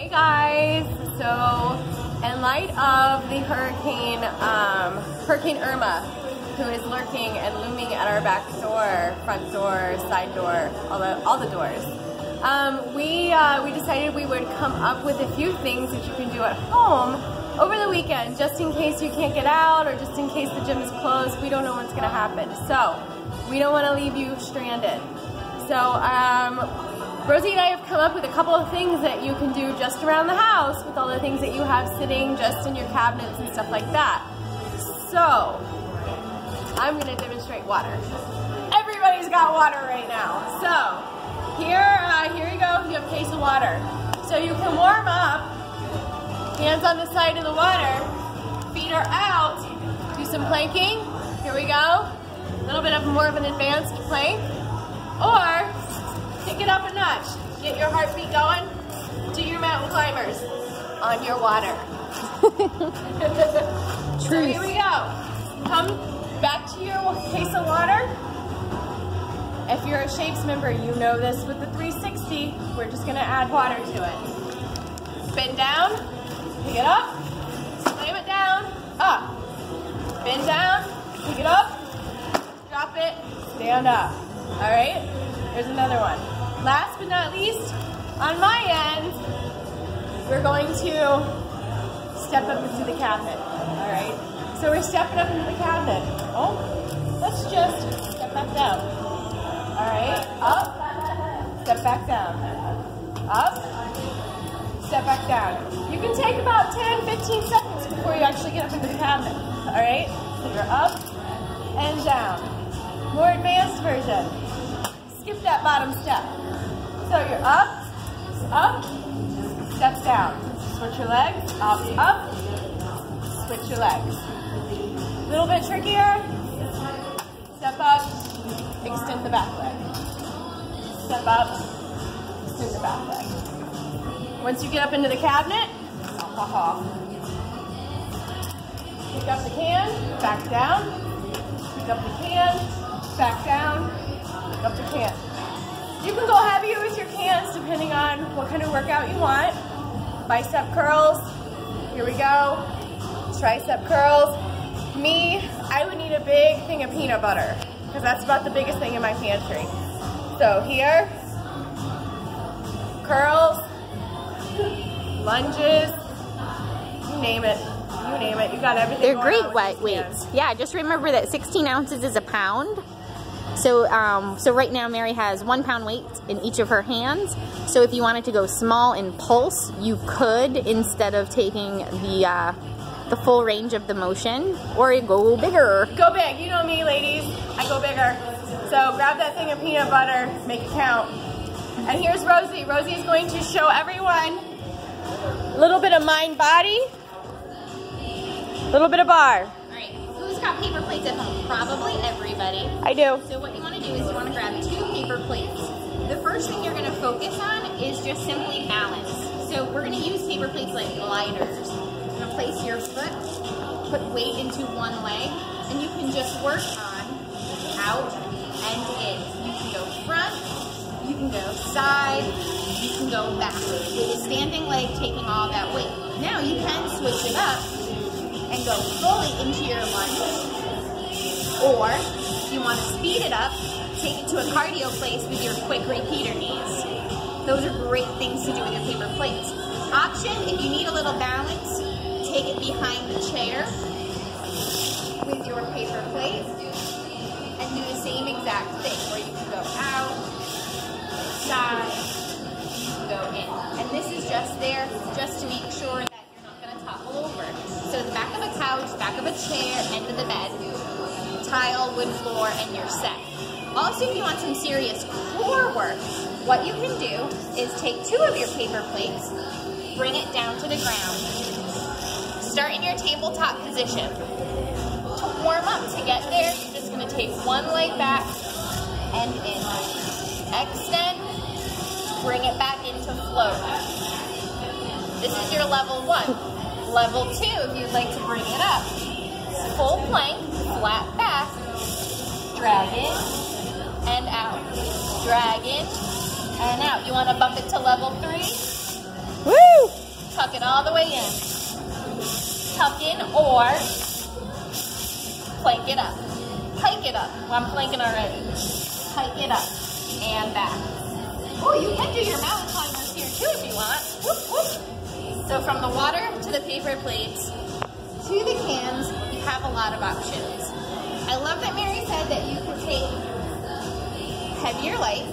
Hey guys, so in light of the Hurricane Irma, who is lurking and looming at our back door, front door, side door, all the doors, we decided we would come up with a few things that you can do at home over the weekend, just in case you can't get out or just in case the gym is closed. We don't know what's going to happen, so we don't want to leave you stranded. So Rosie and I have come up with a couple of things that you can do just around the house with all the things that you have sitting just in your cabinets and stuff like that. So I'm going to demonstrate water. Everybody's got water right now. So here you go. You have a case of water. So you can warm up, hands on the side of the water, feet are out, do some planking. Here we go. A little bit of more of an advanced plank. Or pick it up a notch. Get your heartbeat going. Do your mountain climbers on your water. So here we go. Come back to your case of water. If you're a Shapes member, you know this with the 360. We're just going to add water to it. Bend down. Pick it up. Slam it down. Up. Bend down. Pick it up. Drop it. Stand up. All right? There's another one. Last but not least, on my end, we're going to step up into the cabinet. All right? So we're stepping up into the cabinet. Oh, let's just step back down. All right? Up. Step back down. Up. Step back down. You can take about 10, 15 seconds before you actually get up into the cabinet. All right? So you're up and down. More advanced version. Skip that bottom step. So you're up, step down. Switch your legs, up, switch your legs. A little bit trickier. Step up, extend the back leg. Step up, extend the back leg. Once you get up into the cabinet, pick up the can, back down. Pick up the can, back down. Pick up the can. You can go heavier with your cans depending on what kind of workout you want. Bicep curls. Here we go. Tricep curls. Me, I would need a big thing of peanut butter because that's about the biggest thing in my pantry. So here, curls, lunges, you name it. You name it. You got everything. They're great weights. Yeah, just remember that 16 ounces is a pound. So, so right now Mary has 1 pound weight in each of her hands. So if you wanted to go small in pulse, you could instead of taking the full range of the motion, or go bigger. Go big. You know me, ladies. I go bigger. So grab that thing of peanut butter, make it count. And here's Rosie. Rosie is going to show everyone a little bit of mind body, a little bit of bar. Who's got paper plates at home? Probably everybody. I do. So what you want to do is you want to grab 2 paper plates. The first thing you're going to focus on is just simply balance. So we're going to use paper plates like gliders. You're going to place your foot, put weight into one leg, and you can just work on out and in. You can go front, you can go side, you can go backwards. With a standing leg taking all that weight. Now you can switch it up and go fully into your lunge. Or, if you want to speed it up, take it to a cardio place with your quick repeater knees. Those are great things to do with your paper plates. Option, if you need a little balance, take it behind the chair with your paper plate and do the same exact thing, where you can go out, side, you can go in. And this is just there just to make sure that topple over. So the back of a couch, back of a chair, end of the bed, tile, wood floor, and you're set. Also, if you want some serious core work, what you can do is take 2 of your paper plates, bring it down to the ground. Start in your tabletop position. To warm up, to get there, you're just going to take 1 leg back and in. Extend, bring it back into float. This is your level 1. Level 2, if you'd like to bring it up. Full plank, flat back, drag in and out. Drag in and out. You want to bump it to level 3? Woo! tuck it all the way in. Tuck in or plank it up. Hike it up. Well, I'm planking already. Hike it up and back. Oh, you can do your mountain climbers here too if you want. Whoop, whoop. So from the water to the paper plates to the cans, you have a lot of options. I love that Mary said that you could take heavier light,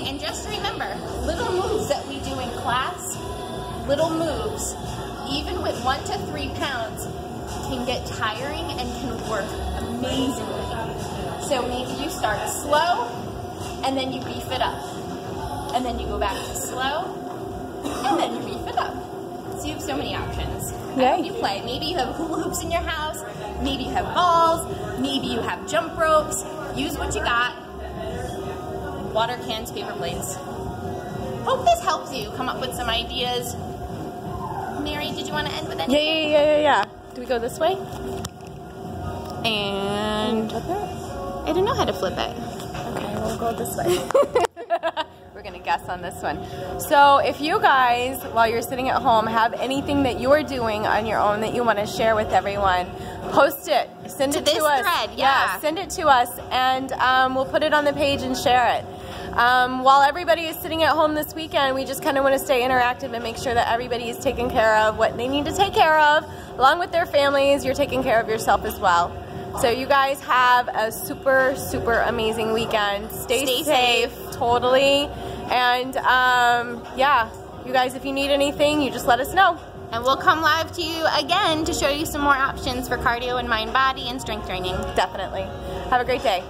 and just remember, little moves that we do in class, little moves, even with 1 to 3 pounds, can get tiring and can work amazingly. So maybe you start slow, and then you beef it up. And then you go back to slow, and then you beef it up. So you have so many options. Yeah. You play. Maybe you have hula hoops in your house, maybe you have balls, maybe you have jump ropes. Use what you got. Water cans, paper plates. Hope this helps you come up with some ideas. Mary, did you want to end with anything? Yeah. Do we go this way? And Flip it? I don't know how to flip it. Okay, we'll go this way. We're gonna guess on this one. So if you guys, while you're sitting at home, have anything that you're doing on your own that you want to share with everyone, post it. Send it to us. Thread, yeah. Send it to us, and we'll put it on the page and share it. While everybody is sitting at home this weekend, we just kind of want to stay interactive and make sure that everybody is taking care of what they need to take care of. Along with their families, you're taking care of yourself as well. So you guys have a super, super amazing weekend. Stay safe. Totally. And yeah, you guys, if you need anything, you just let us know. And we'll come live to you again to show you some more options for cardio and mind, body, and strength training. Definitely. Have a great day.